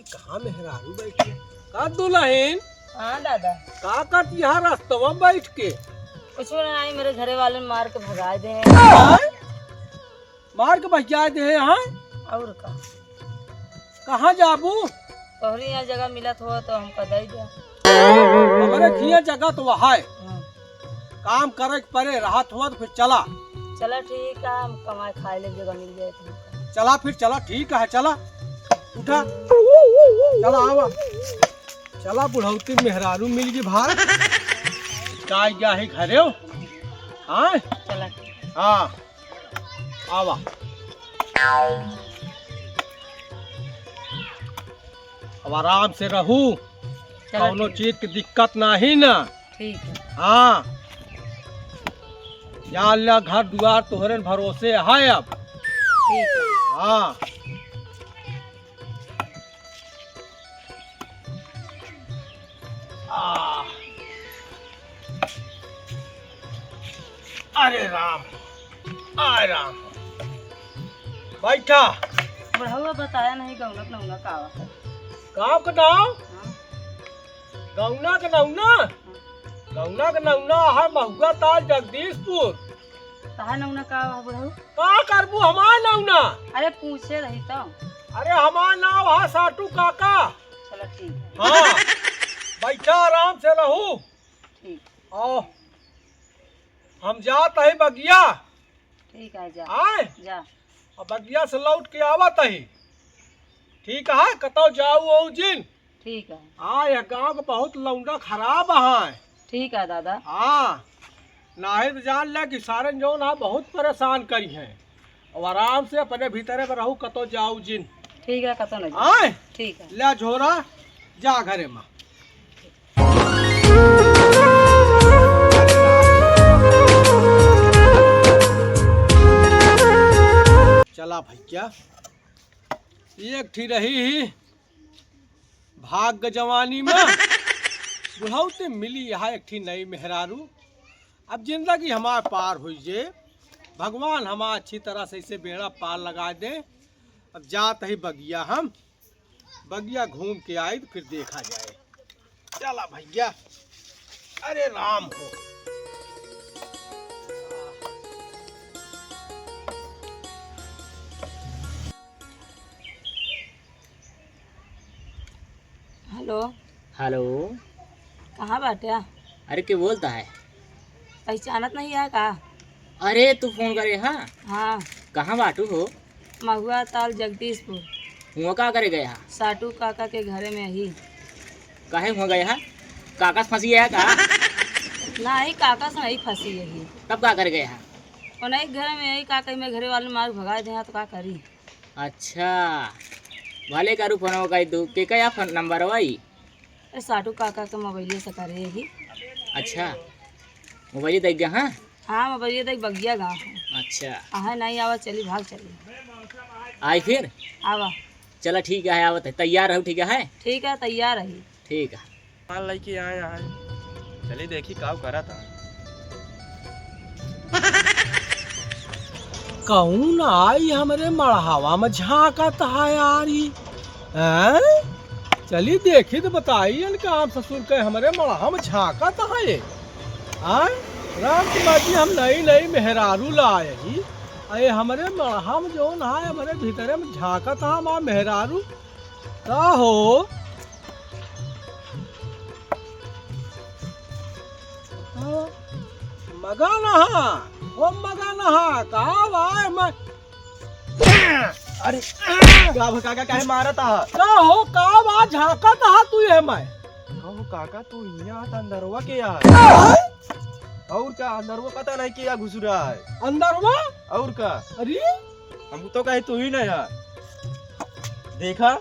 कहाँ मेहरारू बैठी है? का दुल्हन? हाँ दादा। का करती यहाँ रास्तवा बैठ के? कुछ ना आई, मेरे घरे वाले मार के भगा दे। मार के भगा दे यहाँ? और का कहाँ जाबू? तोहरी यहाँ जगह मिला हो तो हमका दे दिया। हमारे खिया जगह तो वहाँ है। काम करे परे राहत हुआ तो फिर चला। चला ठीक है, हम कमाए खाए ले जगह मिल जाए तो चला फिर चला, ठीक है चला। उठा चला आवा। चला बुढ़ौती मेहरारू मिल गई भार। का गया है घरे हो? हाँ चला। हाँ आवा। अब आराम से रहू, कौनो चीज की दिक्कत नहीं ना। ठीक है। हाँ या अल्लाह घर द्वार तोहरे भरोसे है अब। ठीक है। हाँ अरे राम, आय राम। बैठा। बढ़ावा बताया नहीं गौना नौना का है। गाँव का नाम? गौना का नौना? गौना का नौना है महुआ ताल जगदीशपुर। कहा नौना का है बढ़ाऊ? का करबू हमार नौना? अरे पूछे रही तो। अरे हमार नाम है साटू काका। चलो ठीक है। हाँ बैठा आराम से रहू। ठीक। आओ हम जात है बगिया। ठीक है जा। आए जा। और बगिया से लौट के आवत है। ठीक है कतो जाऊ जिन। ठीक है। हाँ यह गाँव का बहुत लौंडा खराब है। ठीक है दादा। हाँ नाहिद जान ले कि सारे जौन है बहुत परेशान करी है। और आराम से अपने भीतरे में रहू कतो जाऊ जिन। ठीक है कतो नहीं। आए ठीक है। ले झोरा जा घरे में। चला भैया एक थी रही ही भाग्य जवानी में बुढ़ौते मिली यहाँ एक थी नई मेहरारू। अब जिंदगी हमारे पार हुई जे भगवान हम अच्छी तरह से इसे बेड़ा पार लगा दे। अब जात ही बगिया, हम बगिया घूम के आए तो फिर देखा जाए। चला भैया। अरे राम हो। हेलो। हेलो। कहाँ बाटे? अरे क्या बोलता है? पहचानत नहीं है का? अरे तू फोन करे? हाँ हाँ। कहाँ बाटू हो? महुआ ताल जगदीशपुर। हुआ का करे गया? साटू काका के घरे में ही। काहे हुआ गया? काका फंसी गया का? नहीं काका से नहीं फंसी यही। तब का करे गया? और नहीं घर में यही काका में घरे वाले मार भगा दे तो का करी। अच्छा भले करू फोन का दू के क्या फोन नंबर वाई? अरे साटू काका के मोबाइल से करे यही। अच्छा मोबाइल देख गया? हाँ हाँ मोबाइल देख बगिया गाँव। अच्छा हाँ नहीं आवा चली भाग चली। आई फिर आवा। चला ठीक है आवत है, तैयार रहो। ठीक है ठीक है तैयार रही। ठीक है। माल लेके आए आए चलिए देखी का करा था। कौन आई हमरे मढ़ावा में झाँकत है यारी? चली देखी तो बताई काम ससुर के हमारे मढ़ा में झाँकत है। राम कुमार जी हम नई नई मेहरारू लाए ही। अरे हमारे मढ़ा में जो है हमारे भीतरे में झाँकत है माँ मेहरारू का हो। मगा नहा ओ मगा नहा का भाई मैं। अरे काका काहे मारा था? का हो का बा झाका था तू ये मैं। कहो काका तू यहाँ था अंदरवा के यार? और क्या अंदरवा पता नहीं क्या घुस रहा है अंदरवा? और क्या? अरे हम तो कहे तू ही ना यार देखा।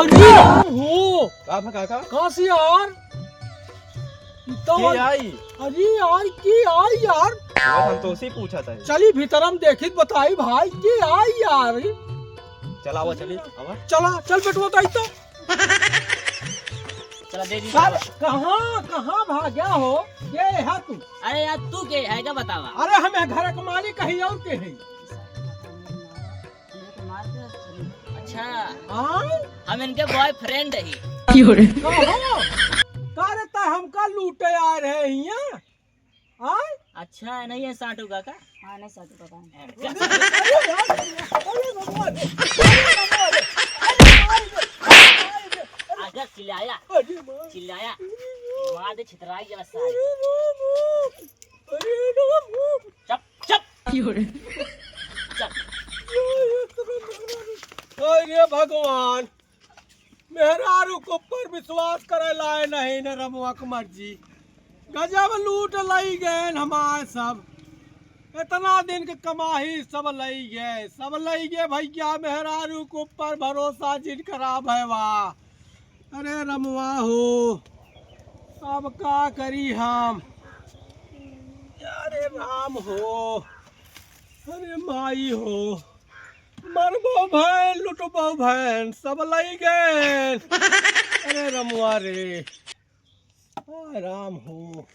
अरे हो का काका कासी यार तो के आई? अरे यार की आई यार। हम तो उसे पूछा था। चली भीतर हम देखी बताई भाई की आई यार। चला आवा चली आवा। चला चल बेटवा ताई तो। चला दे दी। कहाँ कहाँ भाग्या हो? ये है तू? अरे यार तू के है क्या बतावा? अरे हमें घर के मालिक कहीं और के है। अच्छा हाँ हम इनके बॉयफ्रेंड ही। का रहता है हमका लूटे आ रहे हिया हाँ अच्छा नहीं है साटू काका। हाँ नहीं साधु काका। आजा चिल्लाया चिल्लाया मार दे छितराई जरा सा। चप चप चप। अरे भगवान मेहरारू को पर विश्वास करे लाए नहीं न रमुआ के मर्जी गजब लूट लई गए हमारे सब इतना दिन के कमाही सब लई गए भैया मेहरारू के ऊपर भरोसा जिन करा भैवा। अरे रमुआ हो अब का करी हम अरे राम हो अरे माई हो मरबो भैन लुटबो भैन सब लई गए। अरे रमुआ रे हाय राम हो